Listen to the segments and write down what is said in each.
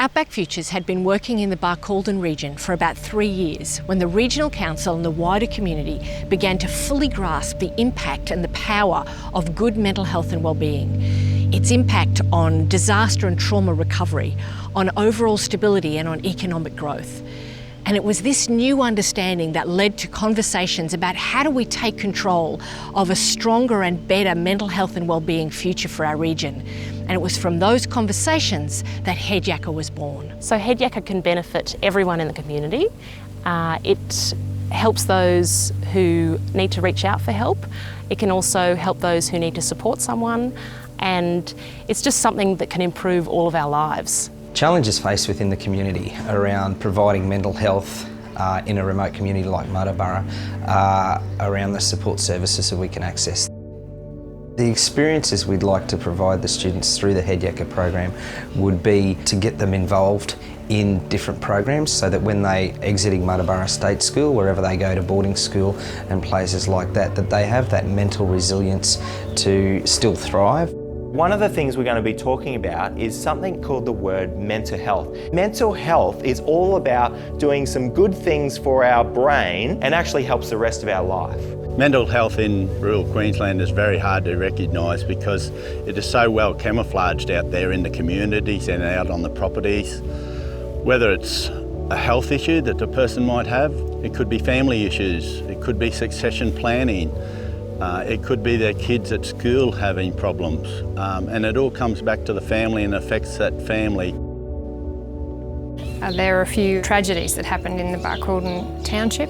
Outback Futures had been working in the Barcaldine region for about 3 years when the Regional Council and the wider community began to fully grasp the impact and the power of good mental health and wellbeing. Its impact on disaster and trauma recovery, on overall stability and on economic growth. And it was this new understanding that led to conversations about how do we take control of a stronger and better mental health and wellbeing future for our region. And it was from those conversations that HEAD YAKKA was born. So HEAD YAKKA can benefit everyone in the community. It helps those who need to reach out for help. It can also help those who need to support someone. And it's just something that can improve all of our lives. Challenges faced within the community around providing mental health in a remote community like Muttaburra, around the support services that we can access. The experiences we'd like to provide the students through the HEAD YAKKA program would be to get them involved in different programs so that when they exiting Muttaburra State School, wherever they go to boarding school and places like that, that they have that mental resilience to still thrive. One of the things we're going to be talking about is something called the word mental health. Mental health is all about doing some good things for our brain and actually helps the rest of our life. Mental health in rural Queensland is very hard to recognise because it is so well camouflaged out there in the communities and out on the properties. Whether it's a health issue that the person might have, it could be family issues, it could be succession planning, it could be their kids at school having problems, and it all comes back to the family and affects that family. There are a few tragedies that happened in the Barcaldine township,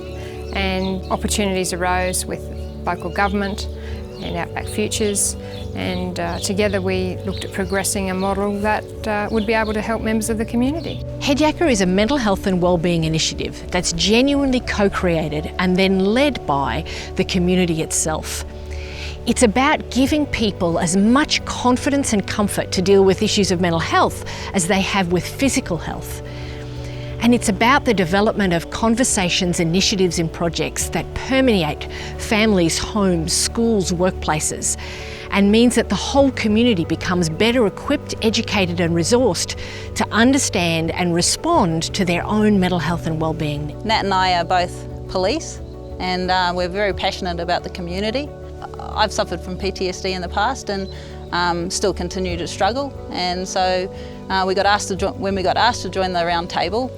and opportunities arose with local government and Outback Futures, and together we looked at progressing a model that would be able to help members of the community. HEAD YAKKA is a mental health and wellbeing initiative that's genuinely co-created and then led by the community itself. It's about giving people as much confidence and comfort to deal with issues of mental health as they have with physical health. And it's about the development of conversations, initiatives and projects that permeate families, homes, schools, workplaces, and means that the whole community becomes better equipped, educated and resourced to understand and respond to their own mental health and wellbeing. Nat and I are both police, and we're very passionate about the community. I've suffered from PTSD in the past and still continue to struggle, and so when we got asked to join the round table,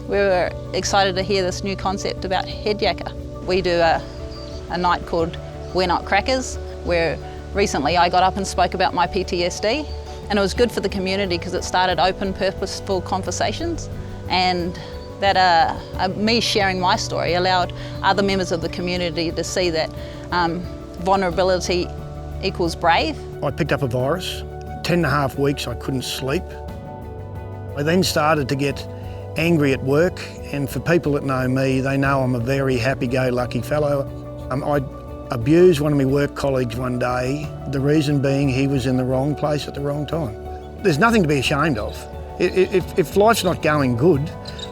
we were excited to hear this new concept about HEAD YAKKA. We do a night called We're Not Crackers, where recently I got up and spoke about my PTSD, and it was good for the community because it started open, purposeful conversations, and that me sharing my story allowed other members of the community to see that vulnerability equals brave. I picked up a virus. 10.5 weeks I couldn't sleep. I then started to get angry at work, and for people that know me, they know I'm a very happy-go-lucky fellow. I abused one of my work colleagues one day, the reason being he was in the wrong place at the wrong time. There's nothing to be ashamed of. If life's not going good,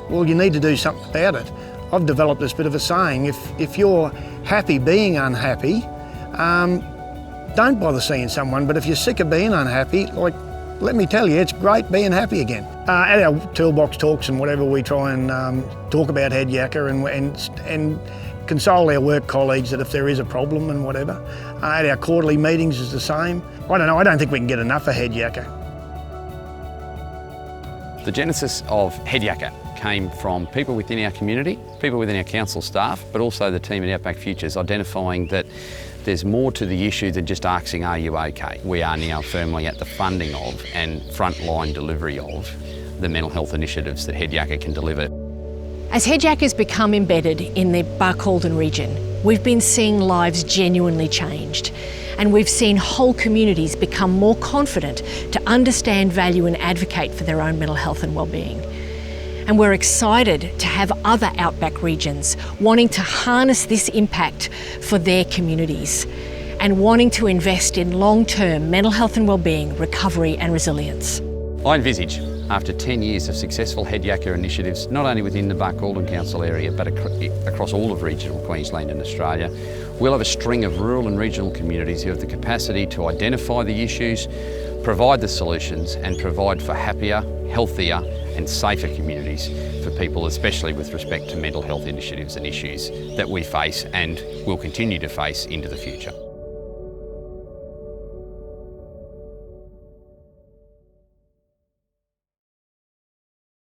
well, you need to do something about it. I've developed this bit of a saying, if you're happy being unhappy, don't bother seeing someone, but if you're sick of being unhappy, let me tell you, it's great being happy again. At our toolbox talks and whatever, we try and talk about HEAD YAKKA and console our work colleagues that if there is a problem and whatever. At our quarterly meetings is the same. I don't know, I don't think we can get enough of HEAD YAKKA. The genesis of HEAD YAKKA came from people within our community, people within our council staff, but also the team at Outback Futures, identifying that there's more to the issue than just asking, are you okay? We are now firmly at the funding of and frontline delivery of the mental health initiatives that HEAD YAKKA can deliver. As HEAD YAKKA has become embedded in the Barcaldine region, we've been seeing lives genuinely changed, and we've seen whole communities become more confident to understand, value and advocate for their own mental health and wellbeing. And we're excited to have other outback regions wanting to harness this impact for their communities and wanting to invest in long-term mental health and wellbeing, recovery and resilience. I envisage, after 10 years of successful HEAD YAKKA initiatives, not only within the Barcaldine Council area, but across all of regional Queensland and Australia, we'll have a string of rural and regional communities who have the capacity to identify the issues, provide the solutions, and provide for happier, healthier and safer communities for people, especially with respect to mental health initiatives and issues that we face and will continue to face into the future.